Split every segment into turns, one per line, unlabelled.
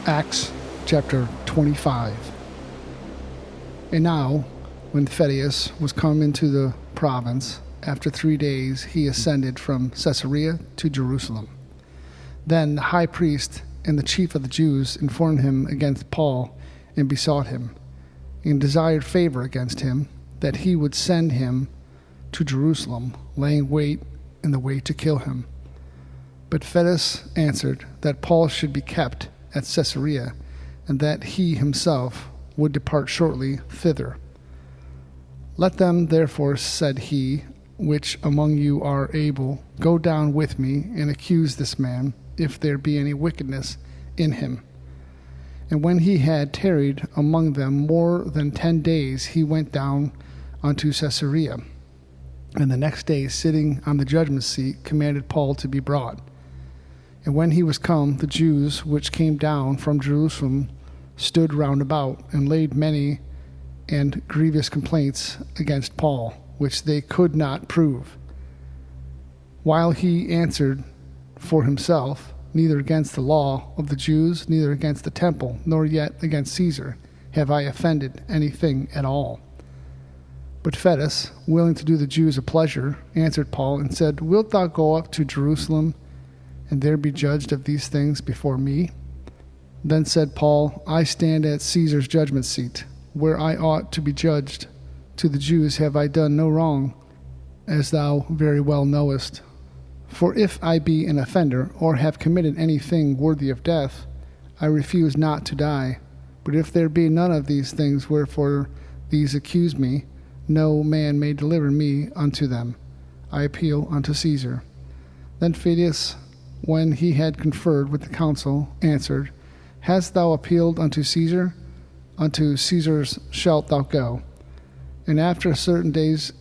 Acts chapter 25. And now, when Thaddeus was come into the province, after 3 days he ascended from Caesarea to Jerusalem. Then the high priest and the chief of the Jews informed him against Paul and besought him, and desired favor against him, that he would send him to Jerusalem, laying wait in the way to kill him. But Thaddeus answered that Paul should be kept at Caesarea, and that he himself would depart shortly thither. Let them therefore, said he, which among you are able, go down with me and accuse this man, if there be any wickedness in him. And when he had tarried among them more than 10 days, he went down unto Caesarea. And the next day, sitting on the judgment seat, commanded Paul to be brought. And when he was come, the Jews which came down from Jerusalem stood round about, and laid many and grievous complaints against Paul, which they could not prove. While he answered for himself, neither against the law of the Jews, neither against the temple, nor yet against Caesar, have I offended anything at all. But Thaddeus, willing to do the Jews a pleasure, answered Paul and said, Wilt thou go up to Jerusalem, and there be judged of these things before me? Then said Paul, I stand at Caesar's judgment seat, where I ought to be judged. To the Jews have I done no wrong, as thou very well knowest. For if I be an offender, or have committed anything worthy of death, I refuse not to die. But if there be none of these things wherefore these accuse me, no man may deliver me unto them. I appeal unto Caesar. Then Thaddeus, when he had conferred with the council, answered, Hast thou appealed unto Caesar? Unto Caesar's shalt thou go. And after certain days,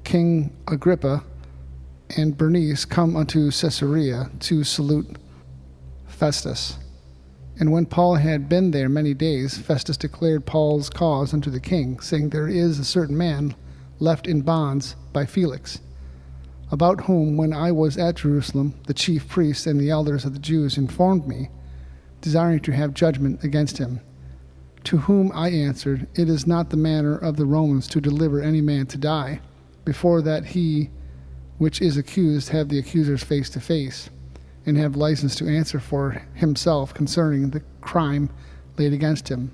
King Agrippa and Bernice come unto Caesarea to salute Festus. And when Paul had been there many days, Festus declared Paul's cause unto the king, saying, There is a certain man left in bonds by Felix, about whom, when I was at Jerusalem, the chief priests and the elders of the Jews informed me, desiring to have judgment against him. To whom I answered, It is not the manner of the Romans to deliver any man to die, before that he which is accused have the accusers face to face, and have license to answer for himself concerning the crime laid against him.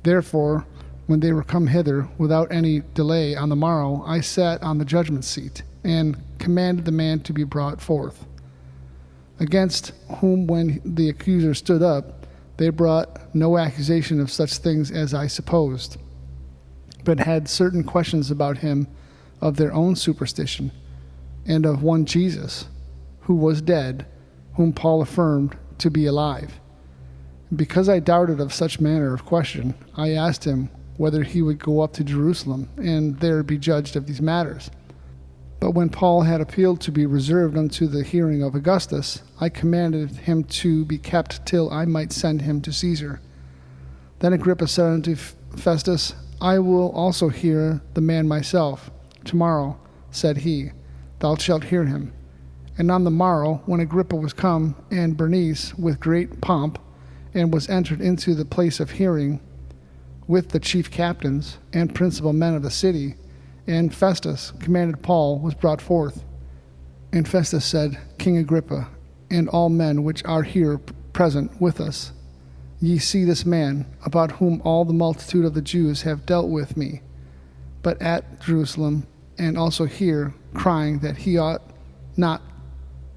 Therefore, when they were come hither, without any delay on the morrow, I sat on the judgment seat, and commanded the man to be brought forth. Against whom, when the accuser stood up, they brought no accusation of such things as I supposed, but had certain questions about him of their own superstition, and of one Jesus, who was dead, whom Paul affirmed to be alive. Because I doubted of such manner of question, I asked him whether he would go up to Jerusalem, and there be judged of these matters. But when Paul had appealed to be reserved unto the hearing of Augustus, I commanded him to be kept till I might send him to Caesar. Then Agrippa said unto Festus, I will also hear the man myself. Tomorrow, said he, thou shalt hear him. And on the morrow, when Agrippa was come, and Bernice with great pomp, and was entered into the place of hearing, with the chief captains and principal men of the city, and Festus commanded Paul was brought forth. And Festus said, King Agrippa, and all men which are here present with us, ye see this man, about whom all the multitude of the Jews have dealt with me, but at Jerusalem, and also here, crying that he ought not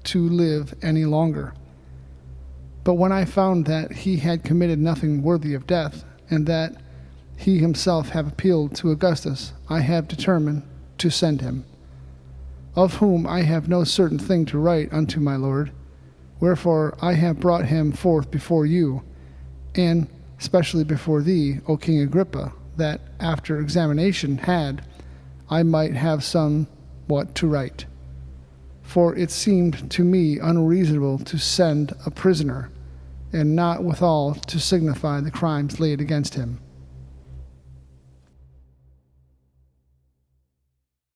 to live any longer. But when I found that he had committed nothing worthy of death, and that he himself have appealed to Augustus, I have determined to send him, of whom I have no certain thing to write unto my lord. Wherefore I have brought him forth before you, and especially before thee, O King Agrippa, that after examination had, I might have somewhat to write. For it seemed to me unreasonable to send a prisoner, and not withal to signify the crimes laid against him.